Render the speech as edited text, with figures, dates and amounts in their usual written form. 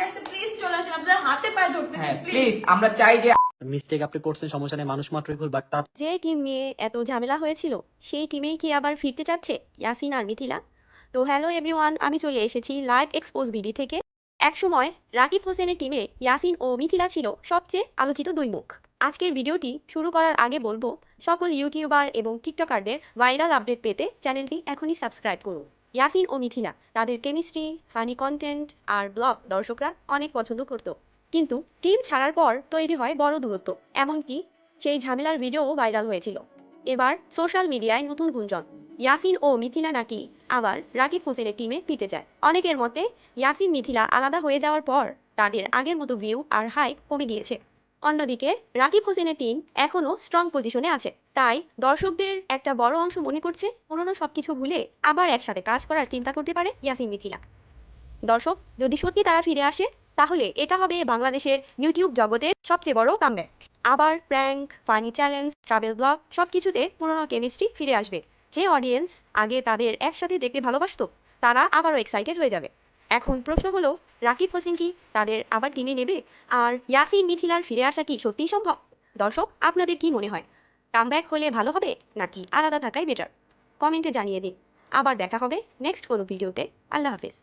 আমাকে আসতে প্লিজ চলে আসুন, আপনাদের হাতে পায়ে ধরতে হ্যাঁ প্লিজ। প্লিজ, আমরা চাই যে মিস্টেক আপনি করছেন, সমস্যা নেই, মানুষ মাত্রই ভুল, বাট তার যে টিম নিয়ে এত ঝামেলা হয়েছিল সেই টিমেই কি আবার ফিরতে চাচ্ছে ইয়াসিন আর মিথিলা? তো হ্যালো এভরিওয়ান, আমি চলে এসেছি লাইভ এক্সপোজ বিডি থেকে। একসময় রাকিব হোসেনের টিমে ইয়াসিন ও মিথিলা ছিল সবচেয়ে আলোচিত দুই মুখ। আজকের ভিডিওটি শুরু করার আগে বলবো, সকল ইউটিউবার এবং টিকটকারদের ভাইরাল আপডেট পেতে চ্যানেলটি এখনই সাবস্ক্রাইব করুন। ইয়াসিন ও মিথিলা, তাদের কেমিস্ট্রি, ফানি কন্টেন্ট আর ব্লগ দর্শকরা অনেক পছন্দ করত। কিন্তু টিম ছাড়ার পর তৈরি হয় বড় দূরত্ব, এমনকি সেই ঝামেলার ভিডিও ভাইরাল হয়েছিল। এবার সোশ্যাল মিডিয়ায় নতুন গুঞ্জন, ইয়াসিন ও মিথিলা নাকি আবার রাকিব হোসেনের টিমে ফিরতে চায়। অনেকের মতে ইয়াসিন মিথিলা আলাদা হয়ে যাওয়ার পর তাদের আগের মতো ভিউ আর হাইপ কমে গিয়েছে। অন্যদিকে রাকিব হোসেনের টিম এখনো স্ট্রং পজিশনে আছে, তাই দর্শকদের একটা বড় অংশ মনে করছে পুরনো সবকিছু ভুলে আবার একসাথে কাজ করার চিন্তা করতে পারে ইয়াসিন মিথিলা। দর্শক, যদি সত্যি তারা ফিরে আসে তাহলে এটা হবে বাংলাদেশের ইউটিউব জগতের সবচেয়ে বড় কামব্যাক। আবার prank, funny challenge, travel blog সবকিছুতে পুরোনো কেমিস্ট্রি ফিরে আসবে। যে অডিয়েন্স আগে তাদের একসাথে দেখতে ভালোবাসতো তারা আবারও এক্সাইটেড হয়ে যাবে। এখন প্রশ্ন হলো, রাকিব হোসেন কি তাদের আবার টিমে নেবে? আর ইয়াসিন মিথিলার ফিরে আসা কি সত্যিই সম্ভব? দর্শক, আপনাদের কি মনে হয়, কামব্যাক হলে ভালো হবে নাকি আলাদা থাকাই বেটার? কমেন্টে জানিয়ে দিন। আবার দেখা হবে নেক্সট কোনো ভিডিওতে। আল্লাহ হাফেজ।